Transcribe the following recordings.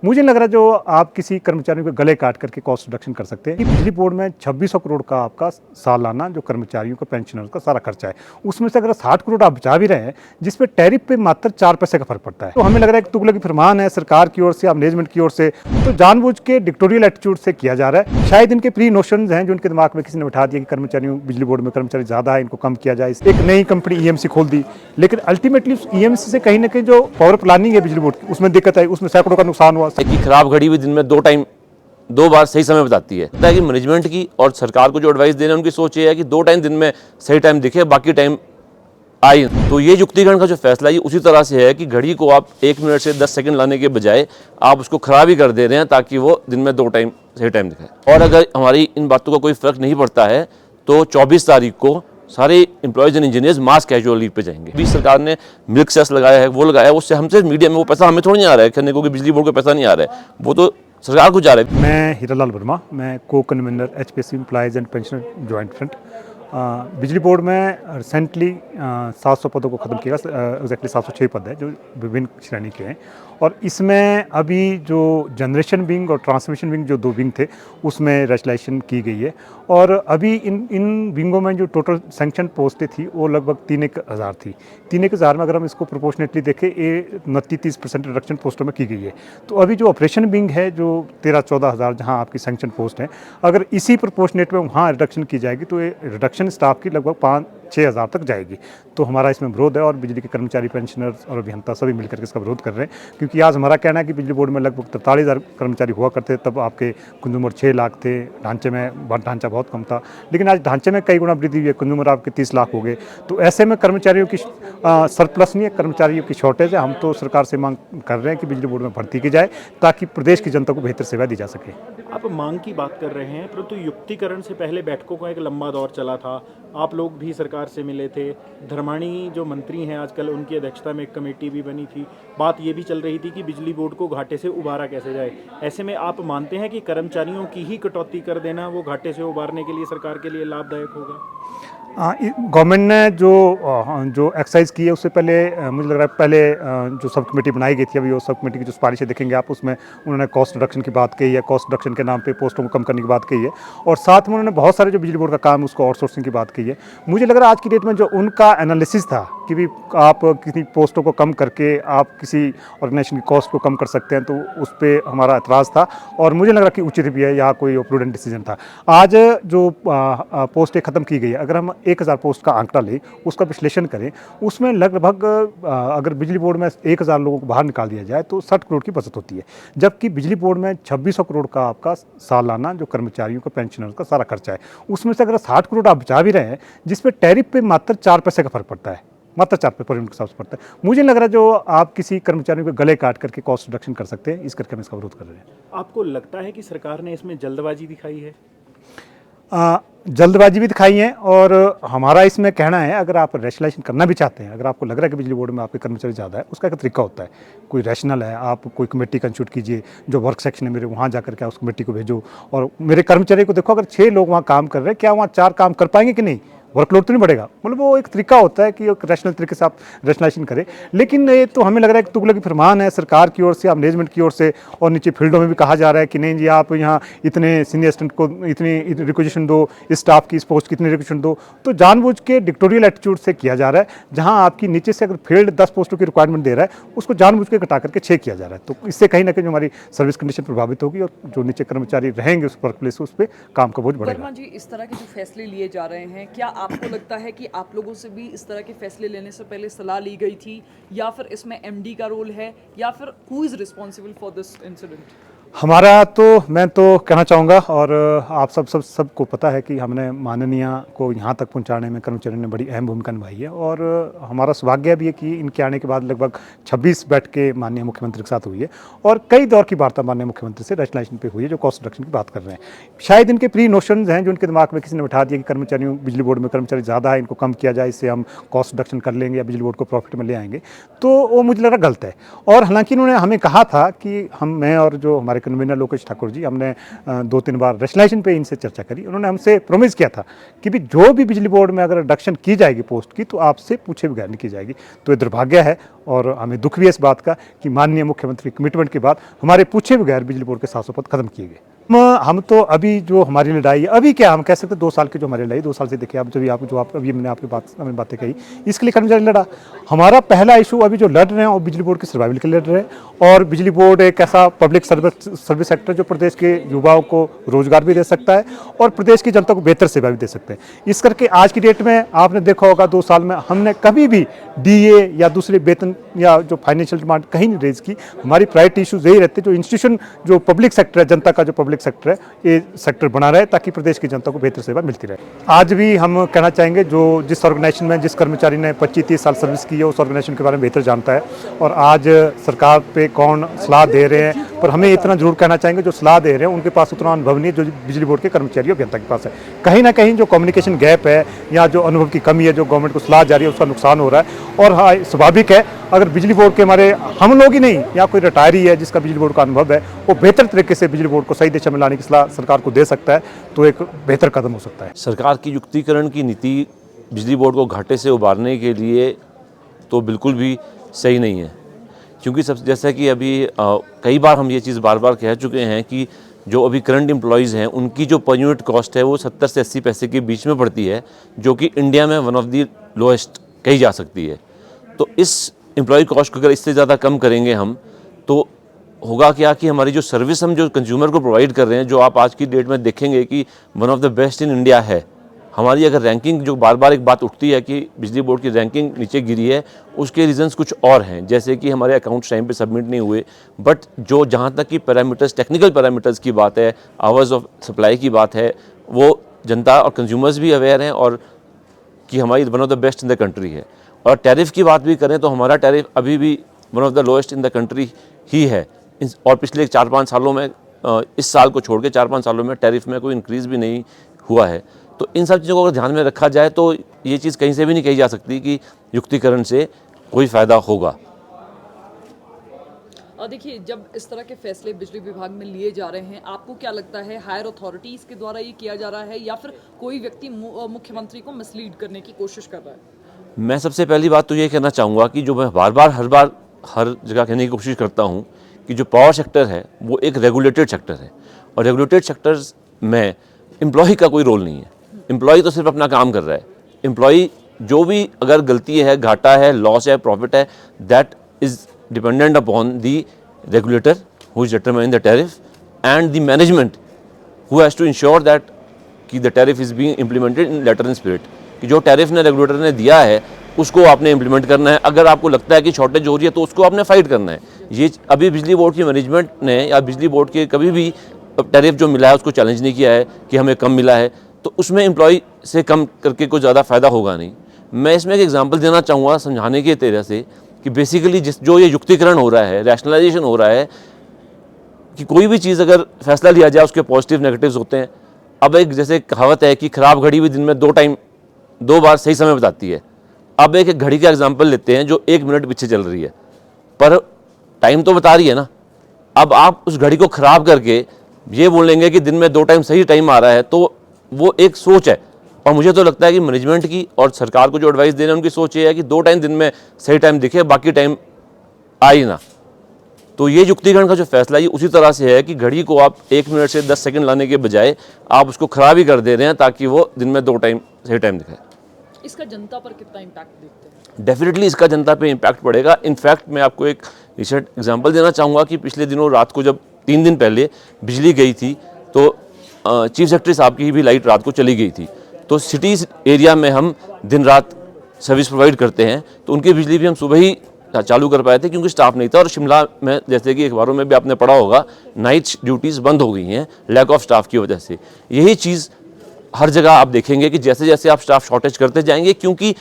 मुझे लग रहा है जो आप किसी कर्मचारियों के गले काट करके कॉस्ट रिडक्शन कर सकते हैं कि बिजली बोर्ड में 2600 करोड़ का आपका सालाना जो कर्मचारियों का पेंशनर्स का सारा खर्चा है, उसमें से अगर 60 करोड़ आप बचा भी रहे हैं जिसपे टैरिफ पे मात्र 4 पैसे का फर्क पड़ता है, तो हमें लग रहा है कि तुगलकी फरमान है सरकार की ओर से या मैनेजमेंट की ओर से, तो जानबूझ के डिक्टोरियल एटीट्यूड से किया जा रहा है। शायद इनके प्री नोशंस हैं जो उनके दिमाग में किसी ने बैठा दिया कि कर्मचारियों बिजली बोर्ड में कर्मचारी ज़्यादा है, इनको कम किया जाए, एक नई कंपनी ईएमसी खोल दी, लेकिन अल्टीमेटली उस ईएमसी से कहीं ना कहीं जो पावर प्लानिंग है बिजली बोर्ड की उसमें दिक्कत आई, उसमें सैकड़ों का नुकसान हुआ। खराब घड़ी भी दिन में दो बार सही समय बताती है कि मैनेजमेंट की और सरकार को जो एडवाइस दे रहे हैं उनकी सोच ये है कि 2 टाइम दिन में सही टाइम दिखे, बाकी टाइम आई। तो ये युक्तिकरण का जो फैसला है उसी तरह से है कि घड़ी को आप 1 मिनट से 10 सेकंड लाने के बजाय आप उसको खराब ही कर दे रहे हैं ताकि वो दिन में 2 टाइम सही टाइम दिखाए। और अगर हमारी इन बातों का कोई फर्क नहीं पड़ता है तो 24 तारीख को सारे employees and engineers mass casual leave पे जाएंगे। बीच सरकार ने मिल्क सेस लगाया है, वो लगाया है, उससे हमसे मीडिया में वो पैसा हमें थोड़ी नहीं आ रहा है कहने को कि बिजली बोर्ड को पैसा नहीं आ रहा है, वो तो सरकार को जा रहा है। मैं हीरालाल वर्मा, मैं को convener HPSC employees and pensioner joint front. बिजली बोर्ड में रिसेंटली 700 पदों को ख़त्म किया, एग्जैक्टली 706 पद है जो विभिन्न श्रेणी के हैं, और इसमें अभी जो जनरेशन विंग और ट्रांसमिशन विंग जो 2 विंग थे उसमें रैशनलाइजेशन की गई है, और अभी इन विंगों में जो टोटल सैंक्शन पोस्टें थी वो लगभग 3,000 थी। 3,000 में अगर हम इसको प्रोपोर्शनेटली देखें, ये 29-30% रिडक्शन पोस्टों में की गई है। तो अभी जो ऑपरेशन विंग है जो 13-14 हज़ार जहाँ आपकी सैंक्शन पोस्ट है, अगर इसी प्रोपोर्शनेट में वहाँ रिडक्शन की जाएगी तो ये रिडक्शन स्टाफ की लगभग 5-6 हज़ार तक जाएगी। तो हमारा इसमें विरोध है और बिजली के कर्मचारी, पेंशनर्स और अभियंता सभी मिलकर के इसका विरोध कर रहे हैं, क्योंकि आज हमारा कहना है कि बिजली बोर्ड में लगभग 43,000 कर्मचारी हुआ करते, तब आपके कंज्यूमर 6 लाख थे, ढांचे में ढांचा बहुत कम था, लेकिन आज ढांचे में कई गुना वृद्धि हुई है, कंज्यूमर आपके 30 लाख हो गए। तो ऐसे में कर्मचारियों की सरप्लस नहीं है, कर्मचारियों की शॉर्टेज है। हम तो सरकार से मांग कर रहे हैं कि बिजली बोर्ड में भर्ती की जाए ताकि प्रदेश की जनता को बेहतर सेवा दी जा सके। आप मांग की बात कर रहे हैं, परंतु युक्तिकरण से पहले बैठकों का एक लंबा दौर चला था, आप लोग भी सरकार से मिले थे, धर्माणी जो मंत्री हैं आजकल उनकी अध्यक्षता में एक कमेटी भी बनी थी, बात ये भी चल रही थी कि बिजली बोर्ड को घाटे से उबारा कैसे जाए। ऐसे में आप मानते हैं कि कर्मचारियों की ही कटौती कर देना वो घाटे से उबारने के लिए सरकार के लिए लाभदायक होगा? गवर्नमेंट ने जो एक्सरसाइज की है उससे पहले मुझे लग रहा है पहले जो सब कमेटी बनाई गई थी, अभी वो सब कमेटी की जो सिफारिशें देखेंगे आप, उसमें उन्होंने कॉस्ट रिडक्शन की बात कही है, कॉस्ट रिडक्शन के नाम पे पोस्टों को कम करने की बात कही है, और साथ में उन्होंने बहुत सारे जो बिजली बोर्ड का काम उसको आउटसोर्सिंग की बात कही है। मुझे लग रहा है आज की डेट में जो उनका एनालिसिस था कि भी आप किसी पोस्टों को कम करके आप किसी ऑर्गेनाइजेशन की कॉस्ट को कम कर सकते हैं, तो उस पर हमारा एतराज़ था और मुझे लग रहा कि उचित भी है, या कोई प्रूडेंट डिसीजन था। आज जो पोस्टें ख़त्म की गई है, अगर हम 1,000 पोस्ट का आंकड़ा लें, उसका विश्लेषण करें, उसमें लगभग अगर बिजली बोर्ड में 1,000 लोगों को बाहर निकाल दिया जाए तो 60 करोड़ की बचत होती है, जबकि बिजली बोर्ड में 2600 करोड़ का आपका सालाना जो कर्मचारियों का पेंशनर्स का सारा खर्चा है, उसमें से अगर 60 करोड़ आप बचा भी रहे हैं जिसपे टैरिफ पे मात्र 4 पैसे का फर्क पड़ता है, मात्र 4 पे पर यूनिट के हिसाब से पड़ता है। मुझे लग रहा है जो आप किसी कर्मचारियों के गले काट करके कॉस्ट रिडक्शन कर सकते हैं, इस करके हम इसका विरोध कर रहे हैं। आपको लगता है कि सरकार ने इसमें जल्दबाजी दिखाई है? जल्दबाजी भी दिखाई है, और हमारा इसमें कहना है अगर आप रैशनलाइजेशन करना भी चाहते हैं, अगर आपको लग रहा है कि बिजली बोर्ड में आपके कर्मचारी ज़्यादा है, उसका एक तरीका होता है, कोई रैशनल है, आप कोई कमेटी कंस्टिट्यूट कीजिए, जो वर्क सेक्शन है मेरे वहाँ जाकर के उस कमेटी को भेजो, और मेरे कर्मचारी को देखो अगर 6 लोग वहाँ काम कर रहे हैं, क्या वहाँ 4 काम कर पाएंगे कि नहीं, वर्कलोड तो नहीं बढ़ेगा। मतलब वो एक तरीका होता है कि एक रैशनल तरीके से आप रैशनलाइजेशन करें, लेकिन ये तो हमें लग रहा है कि तुगलकी फरमान है सरकार की ओर से या मैनेजमेंट की ओर से, और नीचे फील्डों में भी कहा जा रहा है कि नहीं जी आप यहाँ इतने सीनियर असिस्टेंट को इतनी रिक्वेजिशन दो, इस स्टाफ की इस पोस्ट की इतनी रिक्वेजिशन दो, तो जानबूझ के डिक्टोरियल एटीट्यूड से किया जा रहा है, जहाँ आपकी नीचे से अगर फील्ड 10 पोस्टों की रिक्वायरमेंट दे रहा है उसको जानबूझ के घटा करके 6 किया जा रहा है। तो इससे कहीं ना कहीं जो हमारी सर्विस कंडीशन प्रभावित होगी और जो नीचे कर्मचारी रहेंगे उस वर्क प्लेस उस पर काम का बोझ बढ़ेगा। वर्मा जी, इस तरह के जो फैसले लिए जा रहे हैं, क्या आपको लगता है कि आप लोगों से भी इस तरह के फैसले लेने से पहले सलाह ली गई थी, या फिर इसमें एमडी का रोल है, या फिर who is responsible for this incident? हमारा तो मैं तो कहना चाहूँगा, और आप सबको पता है कि हमने माननीय को यहाँ तक पहुँचाने में कर्मचारियों ने बड़ी अहम भूमिका निभाई है, और हमारा सौभाग्य भी है कि इनके आने के बाद लगभग 26 बैठकें माननीय मुख्यमंत्री के साथ हुई है, और कई दौर की वार्ता माननीय मुख्यमंत्री से रैशनलाइजेशन पे हुई है, जो कॉस्ट रिडक्शन की बात कर रहे हैं। शायद इनके प्री नोशंस हैं जो उनके दिमाग में किसी ने बैठा दिया कि कर्मचारियों बिजली बोर्ड में कर्मचारी ज़्यादा है, इनको कम किया जाए, इससे हम कॉस्ट रिडक्शन कर लेंगे या बिजली बोर्ड को प्रॉफिट में ले आएंगे, तो वो मुझे लग रहा गलत है। और हालांकि उन्होंने हमें कहा था कि मैं और जो हमारे हमारे कन्वीनर लोकेश ठाकुर जी, हमने 2-3 बार रैशनलाइजेशन पे इनसे चर्चा करी। उन्होंने हमसे प्रॉमिस किया था कि भी जो भी बिजली बोर्ड में अगर रिडक्शन की जाएगी पोस्ट की तो आपसे पूछे बगैर नहीं की जाएगी। तो ये दुर्भाग्य है और हमें दुख भी है इस बात का कि माननीय मुख्यमंत्री कमिटमेंट के बाद हमारे पूछे बगैर बिजली बोर्ड के 700 पद खत्म किए गए। हम तो अभी जो हमारी लड़ाई है, अभी क्या हम कह सकते हैं 2 साल की जो हमारी लड़ाई 2 साल से देखिए, आप जो आप अभी मैंने आपकी बातें कही, इसके लिए कर्मचारी लड़ा। हमारा पहला इशू अभी जो लड़ रहे हैं और बिजली बोर्ड के सर्वाइवल के लिए लड़ रहे हैं। और बिजली बोर्ड एक ऐसा पब्लिक सर्विस सेक्टर जो प्रदेश के युवाओं को रोजगार भी दे सकता है और प्रदेश की जनता को बेहतर सेवा भी दे सकते हैं। इस करके आज की डेट में आपने देखा होगा 2 साल में हमने कभी भी डीए या दूसरे वेतन या जो फाइनेंशियल डिमांड कहीं नहीं रेज की। हमारी प्रायोरिटी इशूज यही रहते जो इंस्टीट्यूशन जो पब्लिक सेक्टर है, जनता का जो पब्लिक सेक्टर है, ये सेक्टर बना रहे ताकि प्रदेश की जनता को बेहतर सेवा मिलती रहे। आज भी हम कहना चाहेंगे जो जिस ऑर्गेनाइजेशन में जिस कर्मचारी ने 25-30 साल सर्विस की है उस ऑर्गेनाइजेशन के बारे में बेहतर जानता है। और आज सरकार पे कौन सलाह दे रहे हैं, पर हमें इतना जरूर कहना चाहेंगे जो सलाह दे रहे हैं उनके पास उतना अनुभव नहीं है जो बिजली बोर्ड के कर्मचारी अभियंता के पास है। कहीं ना कहीं जो कम्युनिकेशन गैप है या जो अनुभव की कमी है, जो गवर्नमेंट को सलाह जा रही है उसका नुकसान हो रहा है। और हाँ, स्वाभाविक है अगर बिजली बोर्ड के हमारे हम लोग ही नहीं या कोई रिटायरी है जिसका बिजली बोर्ड का अनुभव है वो बेहतर तरीके से बिजली बोर्ड को सही दिशा में लाने की सलाह सरकार को दे सकता है तो एक बेहतर कदम हो सकता है। सरकार की युक्तिकरण की नीति बिजली बोर्ड को घाटे से उबारने के लिए तो बिल्कुल भी सही नहीं है, क्योंकि सब जैसा कि अभी कई बार हम ये चीज़ बार बार कह चुके हैं कि जो अभी करंट एम्प्लॉयज़ हैं उनकी जो पर यूनिट कॉस्ट है वो 70 से 80 पैसे के बीच में पड़ती है, जो कि इंडिया में वन ऑफ द लोएस्ट कही जा सकती है। तो इस एम्प्लॉय कॉस्ट को अगर इससे ज़्यादा कम करेंगे हम तो होगा क्या कि हमारी जो सर्विस हम जो कंज्यूमर को प्रोवाइड कर रहे हैं, जो आप आज की डेट में देखेंगे कि one of the best in India है। हमारी अगर रैंकिंग जो बार बार एक बात उठती है कि बिजली बोर्ड की रैंकिंग नीचे गिरी है, उसके रीजंस कुछ और हैं, जैसे कि हमारे अकाउंट्स टाइम पे सबमिट नहीं हुए। बट जो जहाँ तक कि पैरामीटर्स, टेक्निकल पैरामीटर्स की बात है, आवर्स ऑफ सप्लाई की बात है, वो जनता और कंज्यूमर्स भी अवेयर हैं और कि हमारी one of the best in the country है। और टैरिफ की बात भी करें तो हमारा टैरिफ अभी भी one of the lowest in the country ही है। और पिछले 4-5 सालों में, इस साल को छोड़ के 4-5 सालों में टैरिफ में कोई इंक्रीज़ भी नहीं हुआ है। तो इन सब चीज़ों को अगर ध्यान में रखा जाए तो ये चीज़ कहीं से भी नहीं कही जा सकती कि युक्तिकरण से कोई फ़ायदा होगा। देखिए, जब इस तरह के फैसले बिजली विभाग में लिए जा रहे हैं, आपको क्या लगता है हायर अथॉरिटीज़ के द्वारा ये किया जा रहा है या फिर कोई व्यक्ति मुख्यमंत्री को मिसलीड करने की कोशिश कर रहा है? मैं सबसे पहली बात तो ये कहना चाहूँगा कि जो मैं हर जगह कहने की कोशिश करता हूँ कि जो पावर सेक्टर है वो एक रेगुलेटेड सेक्टर है और रेगुलेटेड सेक्टर्स में एम्प्लॉय का कोई रोल नहीं है। एम्प्लॉय तो सिर्फ अपना काम कर रहा है। एम्प्लॉय जो भी अगर गलती है, घाटा है, लॉस है, प्रॉफिट है, that is dependent upon the regulator who is determining the tariff and the management who has to ensure that कि the tariff is being implemented in letter and spirit, कि जो टैरिफ ने regulator ने दिया है उसको आपने इम्प्लीमेंट करना है। अगर आपको लगता है कि शॉर्टेज हो रही है तो उसको आपने फाइट करना है। ये अभी बिजली बोर्ड की मैनेजमेंट ने या बिजली बोर्ड के कभी भी टैरिफ जो मिला है उसको चैलेंज नहीं किया है कि हमें कम मिला है, तो उसमें एम्प्लॉय से कम करके कोई ज़्यादा फ़ायदा होगा नहीं। मैं इसमें एक एग्जांपल देना चाहूँगा समझाने के तरह से कि बेसिकली जो ये युक्तिकरण हो रहा है, रैशनलाइजेशन हो रहा है कि कोई भी चीज़ अगर फैसला लिया जाए उसके पॉजिटिव नेगेटिव्स होते हैं। अब एक जैसे कहावत है कि ख़राब घड़ी भी दिन में 2 बार सही समय बताती है। अब एक घड़ी का एग्जांपल लेते हैं जो 1 मिनट पीछे चल रही है पर टाइम तो बता रही है ना। अब आप उस घड़ी को ख़राब करके ये बोलेंगे कि दिन में 2 टाइम सही टाइम आ रहा है, तो वो एक सोच है। और मुझे तो लगता है कि मैनेजमेंट की और सरकार को जो एडवाइस दे रहे हैं उनकी सोच ये है कि 2 टाइम दिन में सही टाइम दिखे, बाकी टाइम आई ना। तो ये युक्तिकरण का जो फैसला है उसी तरह से है कि घड़ी को आप 1 मिनट से 10 सेकंड लाने के बजाय आप उसको ख़राब ही कर दे रहे हैं ताकि वो दिन में 2 टाइम सही टाइम दिखाए। इसका जनता पर कितना इम्पैक्ट देखते हैं? डेफिनेटली इसका जनता पे इम्पैक्ट पड़ेगा। इनफैक्ट मैं आपको एक रिसेंट एग्जांपल देना चाहूँगा कि पिछले दिनों रात को जब 3 दिन पहले बिजली गई थी तो चीफ सेक्रेटरी साहब की भी लाइट रात को चली गई थी। तो सिटीज़ एरिया में हम दिन रात सर्विस प्रोवाइड करते हैं, तो उनकी बिजली भी हम सुबह ही चालू कर पाए थे क्योंकि स्टाफ नहीं था। और शिमला में जैसे कि अखबारों में भी आपने पढ़ा होगा, नाइट ड्यूटीज़ बंद हो गई हैं लैक ऑफ स्टाफ की वजह से। यही चीज़ हर जगह आप देखेंगे कि जैसे जैसे आप स्टाफ शॉर्टेज करते जाएंगे, क्योंकि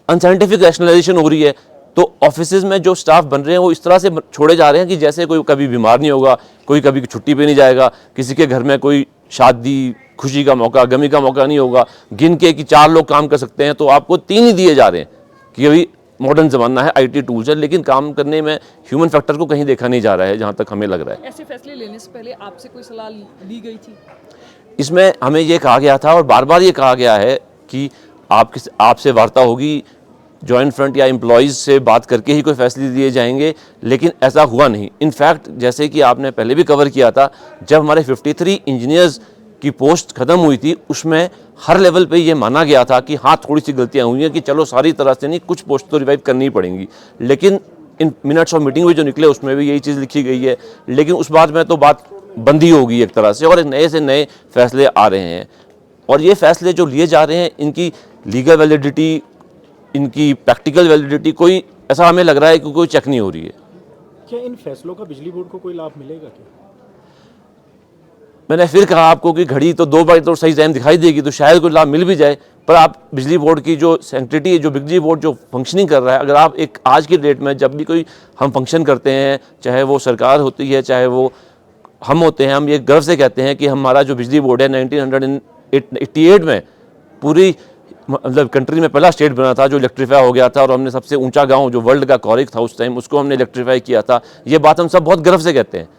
अनसाइंटिफिक रैशनलाइजेशन हो रही है, तो ऑफिसेज में जो स्टाफ बन रहे हैं वो इस तरह से छोड़े जा रहे हैं कि जैसे कोई कभी बीमार नहीं होगा, कोई कभी छुट्टी पे नहीं जाएगा, किसी के घर में कोई शादी, खुशी का मौका, गमी का मौका नहीं होगा। गिन के कि 4 लोग काम कर सकते हैं तो आपको 3 ही दिए जा रहे हैं कि अभी मॉडर्न ज़माना है, IT टूल्स है, लेकिन काम करने में ह्यूमन फैक्टर को कहीं देखा नहीं जा रहा है, जहाँ तक हमें लग रहा है। ऐसे फैसले लेने से पहले आपसे कोई सलाह ली गई थी? इसमें हमें ये कहा गया था और बार बार ये कहा गया है कि आपसे वार्ता होगी, जॉइंट फ्रंट या एम्प्लॉयज़ से बात करके ही कोई फैसले लिए जाएंगे, लेकिन ऐसा हुआ नहीं। इनफैक्ट जैसे कि आपने पहले भी कवर किया था, जब हमारे 53 इंजीनियर्स की पोस्ट ख़त्म हुई थी, उसमें हर लेवल पे ये माना गया था कि हाँ थोड़ी सी गलतियाँ हुई हैं, कि चलो सारी तरह से नहीं, कुछ पोस्ट तो रिवाइव करनी ही पड़ेंगी। लेकिन इन मिनट्स ऑफ मीटिंग में जो निकले उसमें भी यही चीज़ लिखी गई है, लेकिन उस बात में तो बात बंदी होगी एक तरह से, और नए से नए फैसले आ रहे हैं। और ये फैसले जो लिए जा रहे हैं, इनकी लीगल वैलिडिटी, इनकी प्रैक्टिकल वैलिडिटी, कोई ऐसा हमें लग रहा है कि कोई चेक नहीं हो रही है। क्या इन फैसलों का बिजली बोर्ड को कोई लाभ मिलेगा क्या? मैंने फिर कहा आपको कि घड़ी तो 2 बार तो सही टाइम दिखाई देगी, तो शायद कोई लाभ मिल भी जाए, पर आप बिजली बोर्ड की जो सैंक्टिटी है, जो बिजली बोर्ड जो फंक्शनिंग कर रहा है, अगर आप एक आज की डेट में जब भी कोई हम फंक्शन करते हैं, चाहे वो सरकार होती है, चाहे वो हम होते हैं, हम ये गर्व से कहते हैं कि हमारा जो बिजली बोर्ड है 1988 में पूरी मतलब कंट्री में पहला स्टेट बना था जो इलेक्ट्रीफाई हो गया था, और हमने सबसे ऊंचा गांव जो वर्ल्ड का कॉरिक था उस टाइम, उसको हमने इलेक्ट्रीफाई किया था। ये बात हम सब बहुत गर्व से कहते हैं,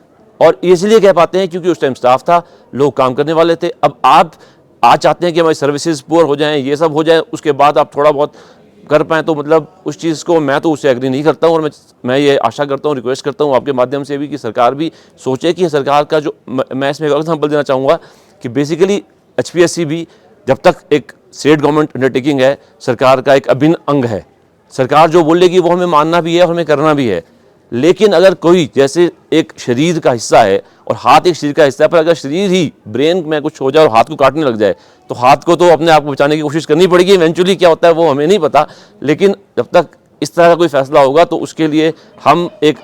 और इसलिए कह पाते हैं क्योंकि उस टाइम स्टाफ था, लोग काम करने वाले थे। अब आप आज चाहते हैं कि हमारी सर्विसेज पुअर हो जाएं, ये सब हो जाए, उसके बाद आप थोड़ा बहुत कर पाएँ, तो मतलब उस चीज़ को मैं तो उससे एग्री नहीं करता हूँ। और मैं ये आशा करता हूँ, रिक्वेस्ट करता हूँ आपके माध्यम से भी कि सरकार भी सोचे कि सरकार का जो, मैं इसमें एक और एग्जाम्पल देना चाहूँगा कि बेसिकली HPSC भी जब तक एक स्टेट गवर्नमेंट अंडरटेकिंग है, सरकार का एक अभिन्न अंग है। सरकार जो बोलेगी वो हमें मानना भी है और हमें करना भी है। लेकिन अगर कोई जैसे एक शरीर का हिस्सा है और हाथ एक शरीर का हिस्सा है, पर अगर शरीर ही ब्रेन में कुछ हो जाए और हाथ को काटने लग जाए, तो हाथ को तो अपने आप को बचाने की कोशिश करनी पड़ेगी। इवेंचुअली क्या होता है वो हमें नहीं पता, लेकिन जब तक इस तरह का कोई फैसला होगा तो उसके लिए हम एक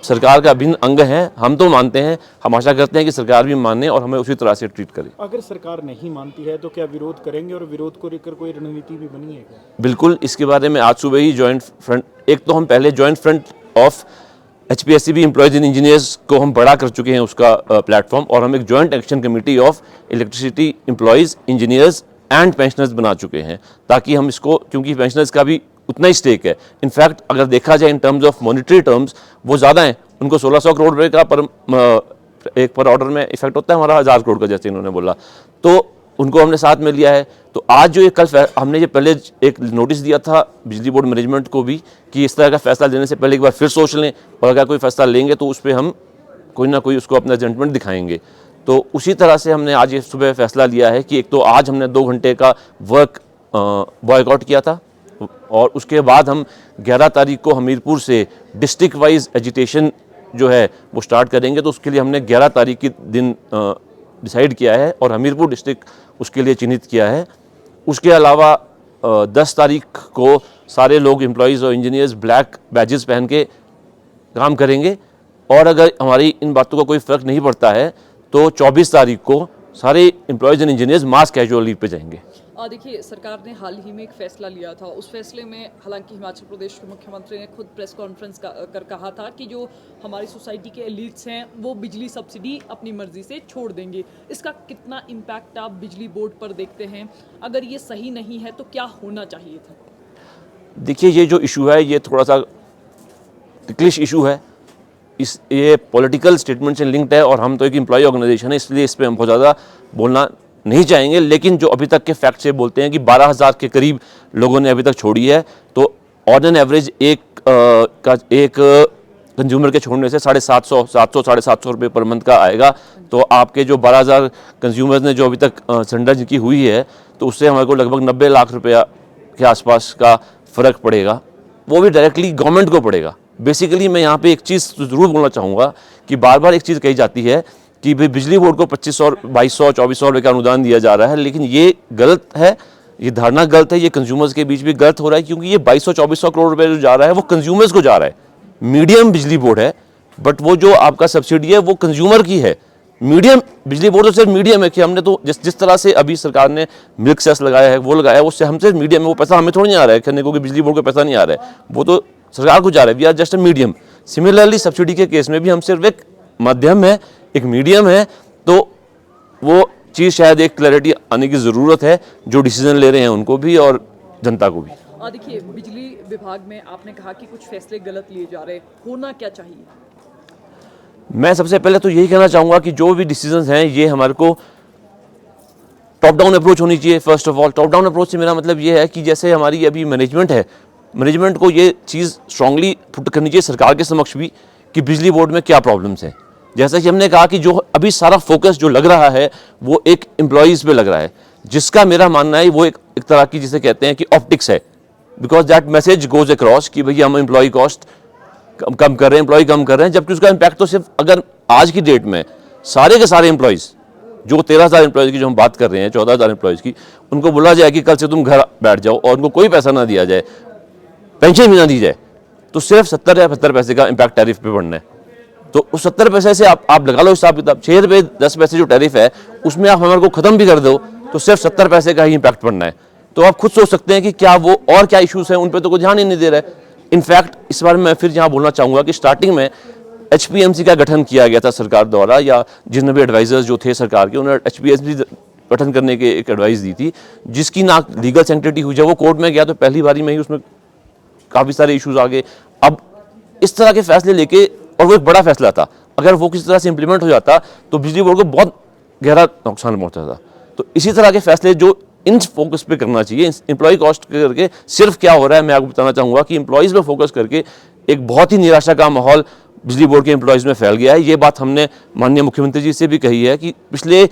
सरकार का अभिन्न अंग है, हम तो मानते हैं, हम आशा करते हैं कि सरकार भी माने और हमें उसी तरह से ट्रीट करे। अगर सरकार नहीं मानती है तो क्या विरोध करेंगे, और विरोध को लेकर कोई रणनीति भी बनी है क्या? बिल्कुल, इसके बारे में आज सुबह ही जॉइंट फ्रंट, एक तो हम पहले जॉइंट फ्रंट ऑफ HPSC भी एम्प्लॉयज एंड इंजीनियर्स को हम बड़ा कर चुके हैं उसका प्लेटफॉर्म, और हम एक joint action committee of electricity employees, engineers and pensioners बना चुके हैं, ताकि हम इसको, क्योंकि पेंशनर्स का भी उतना ही स्टेक है। इनफैक्ट अगर देखा जाए in terms of monetary terms, वो ज़्यादा हैं, उनको 1600 करोड़ रुपये का पर ऑर्डर में इफेक्ट होता है, हमारा 1000 करोड़ का, जैसे इन्होंने बोला, तो उनको हमने साथ में लिया है। तो आज जो ये कल हमने ये पहले एक नोटिस दिया था बिजली बोर्ड मैनेजमेंट को भी कि इस तरह का फैसला लेने से पहले एक बार फिर सोच लें, और अगर कोई फैसला लेंगे तो उस पर हम कोई ना कोई उसको अपना जजमेंट दिखाएंगे। तो उसी तरह से हमने आज ये सुबह फैसला लिया है कि एक तो आज हमने 2 घंटे का वर्क बॉयकॉट किया था, और उसके बाद हम 11 तारीख को हमीरपुर से डिस्ट्रिक्ट वाइज एजिटेशन जो है वो स्टार्ट करेंगे। तो उसके लिए हमने 11 तारीख के दिन डिसाइड किया है और हमीरपुर डिस्ट्रिक्ट उसके लिए चिन्हित किया है। उसके अलावा 10 तारीख को सारे लोग एम्प्लॉयज़ और इंजीनियर्स ब्लैक बैजेस पहन के काम करेंगे, और अगर हमारी इन बातों का कोई फ़र्क नहीं पड़ता है तो 24 तारीख को सारे employees and engineers mass casual leave पे जाएंगे। देखिए, सरकार ने हाल ही में एक फैसला लिया था। उस फैसले में हालांकि हिमाचल प्रदेश के मुख्यमंत्री ने खुद प्रेस कॉन्फ्रेंस कर कहा था कि जो हमारी सोसाइटी के एलिट्स हैं वो बिजली सब्सिडी अपनी मर्जी से छोड़ देंगे। इसका कितना इम्पैक्ट आप बिजली बोर्ड पर देखते हैं? अगर ये सही नहीं है तो क्या होना चाहिए था? देखिए, ये जो इशू है ये थोड़ा सा टिकलिश इशू है, ये पॉलिटिकल स्टेटमेंट से लिंक्ड है, और हम तो एक एम्प्लॉय ऑर्गेनाइजेशन है, इसलिए इस पर हम बहुत ज़्यादा बोलना नहीं चाहेंगे। लेकिन जो अभी तक के फैक्ट से बोलते हैं कि 12,000 के करीब लोगों ने अभी तक छोड़ी है, तो ऑन एन एवरेज एक कंज्यूमर के छोड़ने से 750 750 रुपये पर मंथ का आएगा। तो आपके जो 12,000 कंज्यूमर्स ने जो अभी तक सरेंडर जिनकी हुई है, तो उससे हमारे को लगभग 90 लाख रुपया के आसपास का फ़र्क पड़ेगा, वो भी डायरेक्टली गवर्नमेंट को पड़ेगा। बेसिकली मैं यहाँ पे एक चीज़ ज़रूर बोलना चाहूँगा कि बार बार एक चीज़ कही जाती है कि भाई बिजली बोर्ड को 2500, 2200, 2400 रुपये का अनुदान दिया जा रहा है, लेकिन ये गलत है, ये धारणा गलत है, ये कंज्यूमर्स के बीच भी गलत हो रहा है, क्योंकि ये 2200-2400 करोड़ रुपये जो जा रहा है वो कंज्यूमर्स को जा रहा है। मीडियम बिजली बोर्ड है, बट वो जो आपका सब्सिडी है वो कंज्यूमर की है। मीडियम बिजली बोर्ड तो सिर्फ मीडियम है कि हमने तो जिस तरह से अभी सरकार ने मिल्क सेस लगाया है वो लगाया है, उससे हम सिर्फ मीडियम है, वो पैसा हमें थोड़ी नहीं आ रहा है कहने को कि बिजली बोर्ड को पैसा नहीं आ रहा है, वो तो सरकार को जा रहा है। We are just a medium. Similarly subsidy के केस में भी हम सिर्फ एक मध्यम है, एक मीडियम है, तो वो चीज़ शायद एक क्लैरिटी आने की ज़रूरत है, जो डिसीजन ले रहे हैं उनको भी और जनता को भी। देखिए, बिजली विभाग में आपने कहा कि कुछ फैसले गलत लिए जा रहे हैं, होना क्या चाहिए? मैं सबसे पहले तो यही कहना चाहूँगा कि जो भी डिसीजंस हैं ये हमारे को टॉप डाउन अप्रोच होनी चाहिए। First of all top down approach से मेरा मतलब ये है कि जैसे हमारी अभी मैनेजमेंट है, मैनेजमेंट को ये चीज़ स्ट्रांगली पुट करनी चाहिए सरकार के समक्ष भी कि बिजली बोर्ड में क्या प्रॉब्लम्स हैं। जैसा कि हमने कहा कि जो अभी सारा फोकस जो लग रहा है वो एक एम्प्लॉयज़ पे लग रहा है, जिसका मेरा मानना है वो एक तरह की जिसे कहते हैं कि ऑप्टिक्स है, because that message goes across कि भैया हम एम्प्लॉय कॉस्ट कम कर रहे हैं, एम्प्लॉय कम कर रहे हैं, जबकि उसका इम्पैक्ट तो सिर्फ अगर आज की डेट में सारे के सारे एम्प्लॉयज़ जो 13,000 एम्प्लॉयज़ की जो हम बात कर रहे हैं, 14,000 एम्प्लॉयज़ की, उनको बोला जाए कि कल से तुम घर बैठ जाओ और उनको कोई पैसा ना दिया जाए, पेंशन भी ना दी जाए, तो सिर्फ 70 या 75 पैसे का इम्पैक्ट टैरिफ पे पड़ना है। तो उस 70 पैसे से आप लगा लो हिसाब किताब, 6 रुपये 10 पैसे जो टैरिफ है उसमें आप हमारे को ख़त्म भी कर दो तो सिर्फ 70 पैसे का ही इम्पैक्ट पड़ना है। तो आप खुद सोच सकते हैं कि क्या वो और क्या इश्यूज़ हैं उन पर तो कोई ध्यान ही नहीं दे रहा है। इनफैक्ट इस बार मैं फिर यहाँ बोलना चाहूँगा कि स्टार्टिंग में HPMC का गठन किया गया था सरकार द्वारा, या जितने भी एडवाइजर्स जो थे सरकार के उन्होंने HPMC गठन करने के एक एडवाइस दी थी, जिसकी ना लीगल सेंक्टिटी हुई। जब वो कोर्ट में गया तो पहली बारी में ही उसमें काफ़ी सारे इश्यूज आ गए। अब इस तरह के फैसले लेके, और वो एक बड़ा फैसला था, अगर वो किसी तरह से इंप्लीमेंट हो जाता तो बिजली बोर्ड को बहुत गहरा नुकसान पहुंचता था। तो इसी तरह के फैसले जो इन फोकस पे करना चाहिए, एम्प्लॉय कॉस्ट करके सिर्फ क्या हो रहा है मैं आपको बताना चाहूँगा कि एम्प्लॉयज़ पे फोकस करके एक बहुत ही निराशा का माहौल बिजली बोर्ड के एम्प्लॉयज़ में फैल गया है। ये बात हमने माननीय मुख्यमंत्री जी से भी कही है कि पिछले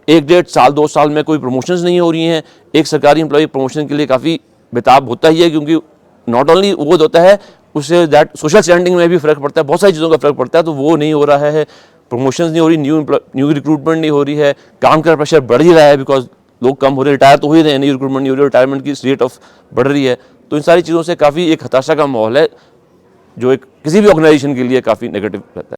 1-1.5 साल 2 साल में कोई प्रमोशंस नहीं हो रही हैं। एक सरकारी एम्प्लॉय प्रमोशन के लिए काफ़ी बेताब होता ही है, क्योंकि नॉट ओनली वो होता है, उससे दैट सोशल स्टैंडिंग में भी फ़र्क पड़ता है, बहुत सारी चीज़ों का फ़र्क पड़ता है। तो वो नहीं हो रहा है, प्रमोशंस नहीं हो रही, न्यू रिक्रूटमेंट नहीं हो रही है, काम का प्रेशर बढ़ ही रहा है, बिकॉज लोग कम हो रहे, रिटायर तो हो ही रहे हैं, न्यू रिक्रूटमेंट नहीं हो रही, रिटायरमेंट की रेट ऑफ बढ़ रही है। तो इन सारी चीज़ों से काफ़ी एक हताशा का माहौल है, जो एक किसी भी ऑर्गेनाइजेशन के लिए काफ़ी नेगेटिव रहता है।